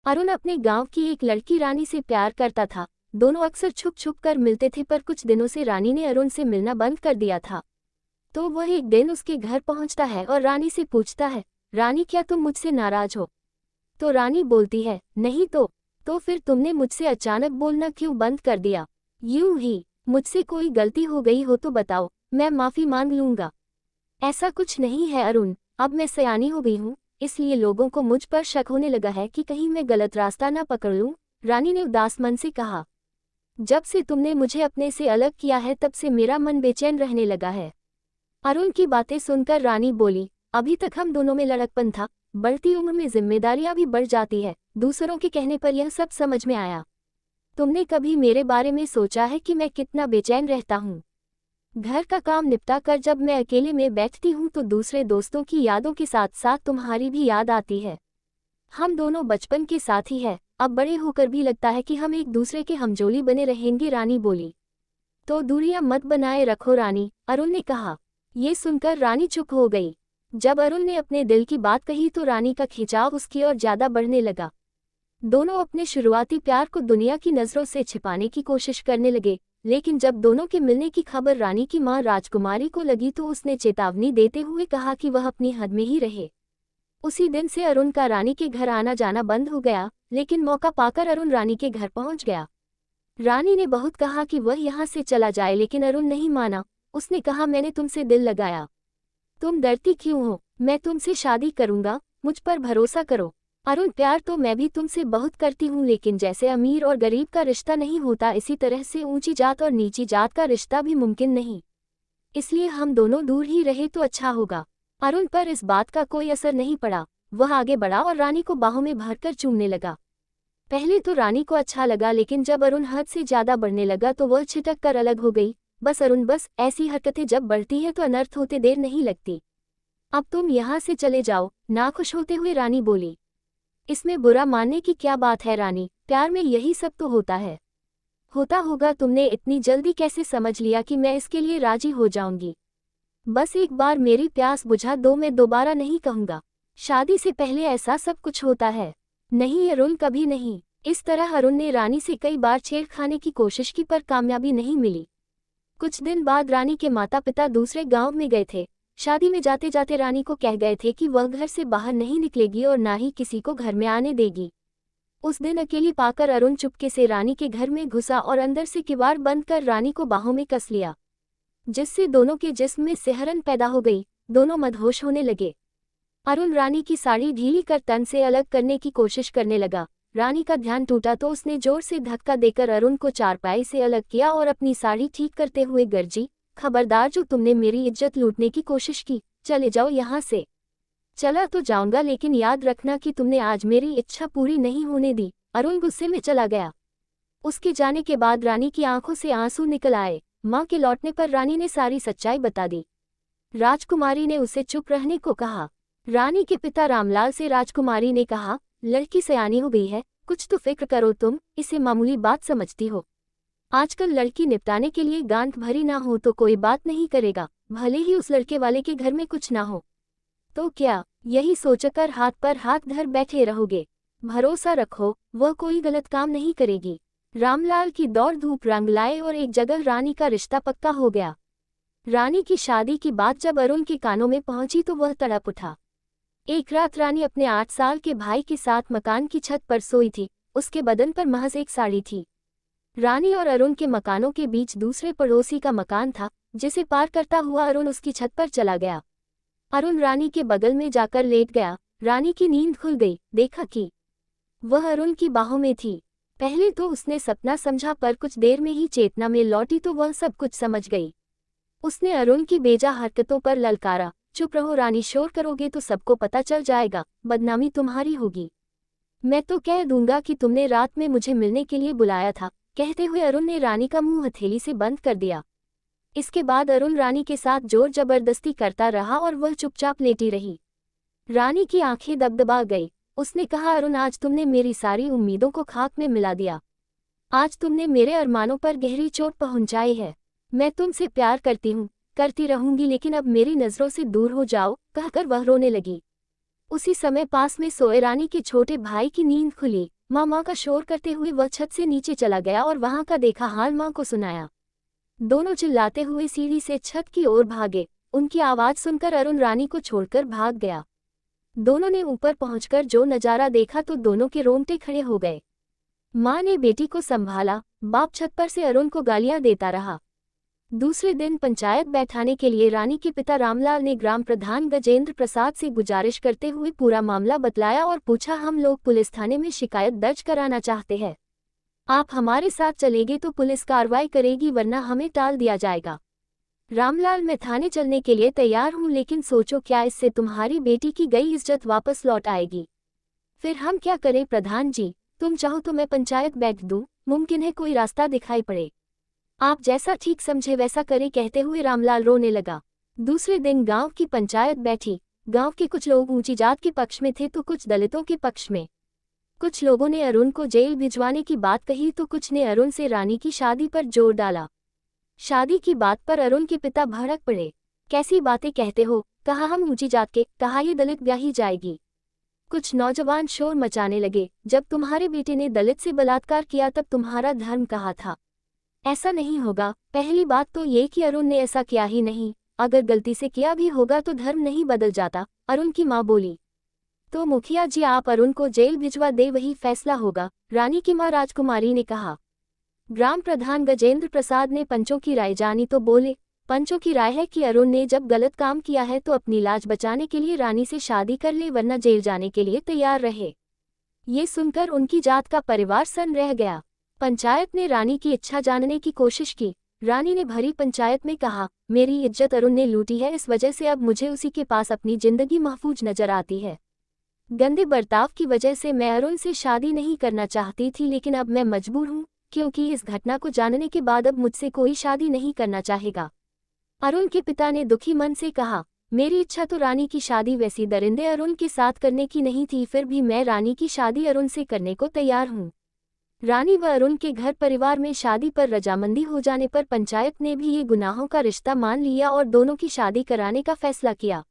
अरुण अपने गांव की एक लड़की रानी से प्यार करता था। दोनों अक्सर छुप छुप कर मिलते थे, पर कुछ दिनों से रानी ने अरुण से मिलना बंद कर दिया था। तो वह एक दिन उसके घर पहुंचता है और रानी से पूछता है, रानी क्या तुम मुझसे नाराज हो? तो रानी बोलती है, नहीं तो फिर तुमने मुझसे अचानक बोलना क्यों बंद कर दिया? यूं ही, मुझसे कोई गलती हो गई हो तो बताओ, मैं माफी मांग लूंगा। ऐसा कुछ नहीं है अरुण, अब मैं सयानी हो गई हूँ, इसलिए लोगों को मुझ पर शक होने लगा है कि कहीं मैं गलत रास्ता ना पकड़ लूं। रानी ने उदास मन से कहा, जब से तुमने मुझे अपने से अलग किया है तब से मेरा मन बेचैन रहने लगा है। अरुण की बातें सुनकर रानी बोली, अभी तक हम दोनों में लड़कपन था, बढ़ती उम्र में जिम्मेदारियां भी बढ़ जाती है, दूसरों के कहने पर यह सब समझ में आया। तुमने कभी मेरे बारे में सोचा है कि मैं कितना बेचैन रहता हूँ? घर का काम निपटा कर जब मैं अकेले में बैठती हूँ तो दूसरे दोस्तों की यादों के साथ साथ तुम्हारी भी याद आती है। हम दोनों बचपन के साथी हैं, अब बड़े होकर भी लगता है कि हम एक दूसरे के हमजोली बने रहेंगे, रानी बोली। तो दूरियां मत बनाए रखो रानी, अरुण ने कहा। ये सुनकर रानी चुप हो गई। जब अरुण ने अपने दिल की बात कही तो रानी का खिंचाव उसकी ओर ज्यादा बढ़ने लगा। दोनों अपने शुरुआती प्यार को दुनिया की नजरों से छिपाने की कोशिश करने लगे, लेकिन जब दोनों के मिलने की खबर रानी की मां राजकुमारी को लगी तो उसने चेतावनी देते हुए कहा कि वह अपनी हद में ही रहे। उसी दिन से अरुण का रानी के घर आना जाना बंद हो गया, लेकिन मौका पाकर अरुण रानी के घर पहुंच गया। रानी ने बहुत कहा कि वह यहाँ से चला जाए, लेकिन अरुण नहीं माना। उसने कहा, मैंने तुमसे दिल लगाया, तुम डरती क्यों हो? मैं तुमसे शादी करूंगा, मुझ पर भरोसा करो। अरुण, प्यार तो मैं भी तुमसे बहुत करती हूँ, लेकिन जैसे अमीर और गरीब का रिश्ता नहीं होता, इसी तरह से ऊंची जात और नीची जात का रिश्ता भी मुमकिन नहीं। इसलिए हम दोनों दूर ही रहे तो अच्छा होगा। अरुण पर इस बात का कोई असर नहीं पड़ा। वह आगे बढ़ा और रानी को बाहों में भरकर चूमने लगा। पहले तो रानी को अच्छा लगा, लेकिन जब अरुण हद से ज्यादा बढ़ने लगा तो वह छिटक कर अलग हो गई। बस अरुण, बस, ऐसी हरकतें जब बढ़ती हैं तो अनर्थ होते देर नहीं लगती। अब तुम यहाँ से चले जाओ, नाखुश होते हुए रानी बोली। इसमें बुरा मानने की क्या बात है रानी, प्यार में यही सब तो होता है। होता होगा, तुमने इतनी जल्दी कैसे समझ लिया कि मैं इसके लिए राजी हो जाऊंगी? बस एक बार मेरी प्यास बुझा दो, मैं दोबारा नहीं कहूंगा। शादी से पहले ऐसा सब कुछ होता है? नहीं अरुण, कभी नहीं। इस तरह अरुण ने रानी से कई बार छेड़खानी की कोशिश की, पर कामयाबी नहीं मिली। कुछ दिन बाद रानी के माता पिता दूसरे गांव में गए थे। शादी में जाते जाते रानी को कह गए थे कि वह घर से बाहर नहीं निकलेगी और ना ही किसी को घर में आने देगी। उस दिन अकेली पाकर अरुण चुपके से रानी के घर में घुसा और अंदर से किवाड़ बंद कर रानी को बाहों में कस लिया, जिससे दोनों के जिस्म में सिहरन पैदा हो गई। दोनों मदहोश होने लगे। अरुण रानी की साड़ी ढीली कर तन से अलग करने की कोशिश करने लगा। रानी का ध्यान टूटा तो उसने जोर से धक्का देकर अरुण को चारपाई से अलग किया और अपनी साड़ी ठीक करते हुए गर्जी, खबरदार, जो तुमने मेरी इज्जत लूटने की कोशिश की, चले जाओ यहाँ से। चला तो जाऊंगा, लेकिन याद रखना कि तुमने आज मेरी इच्छा पूरी नहीं होने दी। अरुण गुस्से में चला गया। उसके जाने के बाद रानी की आंखों से आंसू निकल आए। मां के लौटने पर रानी ने सारी सच्चाई बता दी। राजकुमारी ने उसे चुप रहने को कहा। रानी के पिता रामलाल से राजकुमारी ने कहा, लड़की सयानी हो गई है, कुछ तो फिक्र करो, तुम इसे मामूली बात समझती हो। आजकल लड़की निपटाने के लिए गांठ भरी ना हो तो कोई बात नहीं करेगा, भले ही उस लड़के वाले के घर में कुछ ना हो। तो क्या यही सोचकर हाथ पर हाथ धर बैठे रहोगे? भरोसा रखो, वह कोई गलत काम नहीं करेगी। रामलाल की दौड़ धूप रंग लाए और एक जगह रानी का रिश्ता पक्का हो गया। रानी की शादी की बात जब अरुण के कानों में पहुंची तो वह तड़प उठा। एक रात रानी अपने 8 साल के भाई के साथ मकान की छत पर सोई थी। उसके बदन पर महज एक साड़ी थी। रानी और अरुण के मकानों के बीच दूसरे पड़ोसी का मकान था, जिसे पार करता हुआ अरुण उसकी छत पर चला गया। अरुण रानी के बगल में जाकर लेट गया। रानी की नींद खुल गई, देखा कि वह अरुण की बाहों में थी। पहले तो उसने सपना समझा, पर कुछ देर में ही चेतना में लौटी तो वह सब कुछ समझ गई। उसने अरुण की बेजा हरकतों पर ललकारा, चुप रहो रानी, शोर करोगे तो सबको पता चल जाएगा, बदनामी तुम्हारी होगी। मैं तो कह दूंगा कि तुमने रात में मुझे मिलने के लिए बुलाया था। कहते हुए अरुण ने रानी का मुंह हथेली से बंद कर दिया। इसके बाद अरुण रानी के साथ जोर जबरदस्ती करता रहा और वह चुपचाप लेटी रही। रानी की आंखें दबदबा गई। उसने कहा, अरुण, आज तुमने मेरी सारी उम्मीदों को खाक में मिला दिया। आज तुमने मेरे अरमानों पर गहरी चोट पहुंचाई है। मैं तुमसे प्यार करती हूँ, करती रहूंगी, लेकिन अब मेरी नजरों से दूर हो जाओ, कहकर वह रोने लगी। उसी समय पास में सोए रानी के छोटे भाई की नींद खुली। माँ का शोर करते हुए वह छत से नीचे चला गया और वहां का देखा हाल माँ को सुनाया। दोनों चिल्लाते हुए सीढ़ी से छत की ओर भागे। उनकी आवाज सुनकर अरुण रानी को छोड़कर भाग गया। दोनों ने ऊपर पहुंचकर जो नजारा देखा तो दोनों के रोंगटे खड़े हो गए। माँ ने बेटी को संभाला, बाप छत पर से अरुण को गालियां देता रहा। दूसरे दिन पंचायत बैठाने के लिए रानी के पिता रामलाल ने ग्राम प्रधान गजेंद्र प्रसाद से गुजारिश करते हुए पूरा मामला बतलाया और पूछा, हम लोग पुलिस थाने में शिकायत दर्ज कराना चाहते हैं। आप हमारे साथ चलेंगे तो पुलिस कार्रवाई करेगी, वरना हमें टाल दिया जाएगा। रामलाल, मैं थाने चलने के लिए तैयार हूँ, लेकिन सोचो क्या इससे तुम्हारी बेटी की गई इज्जत वापस लौट आएगी। फिर हम क्या करें प्रधान जी, तुम चाहो तो मैं पंचायत बैठ दूं, मुमकिन है कोई रास्ता दिखाई पड़े। आप जैसा ठीक समझे वैसा करें, कहते हुए रामलाल रोने लगा। दूसरे दिन गांव की पंचायत बैठी। गांव के कुछ लोग ऊंची जात के पक्ष में थे तो कुछ दलितों के पक्ष में। कुछ लोगों ने अरुण को जेल भिजवाने की बात कही तो कुछ ने अरुण से रानी की शादी पर जोर डाला। शादी की बात पर अरुण के पिता भड़क पड़े। कैसी बातें कहते हो, कहा हम ऊंची जात के, कहा ये दलित ब्याही जाएगी। कुछ नौजवान शोर मचाने लगे, जब तुम्हारे बेटे ने दलित से बलात्कार किया तब तुम्हारा धर्म कहा था। ऐसा नहीं होगा। पहली बात तो ये कि अरुण ने ऐसा किया ही नहीं, अगर गलती से किया भी होगा तो धर्म नहीं बदल जाता, अरुण की मां बोली। तो मुखिया जी आप अरुण को जेल भिजवा दे, वही फैसला होगा, रानी की मां राजकुमारी ने कहा। ग्राम प्रधान गजेंद्र प्रसाद ने पंचों की राय जानी तो बोले, पंचों की राय है कि अरुण ने जब गलत काम किया है तो अपनी लाज बचाने के लिए रानी से शादी कर ले, वरना जेल जाने के लिए तैयार रहे। ये सुनकर उनकी जात का परिवार सन्न रह गया। पंचायत ने रानी की इच्छा जानने की कोशिश की। रानी ने भरी पंचायत में कहा, मेरी इज्जत अरुण ने लूटी है, इस वजह से अब मुझे उसी के पास अपनी जिंदगी महफूज नजर आती है। गंदे बर्ताव की वजह से मैं अरुण से शादी नहीं करना चाहती थी, लेकिन अब मैं मजबूर हूँ, क्योंकि इस घटना को जानने के बाद अब मुझसे कोई शादी नहीं करना चाहेगा। अरुण के पिता ने दुखी मन से कहा, मेरी इच्छा तो रानी की शादी वैसी दरिंदे अरुण के साथ करने की नहीं थी, फिर भी मैं रानी की शादी अरुण से करने को तैयार हूँ। रानी व अरुण के घर परिवार में शादी पर रजामंदी हो जाने पर पंचायत ने भी ये गुनाहों का रिश्ता मान लिया और दोनों की शादी कराने का फैसला किया।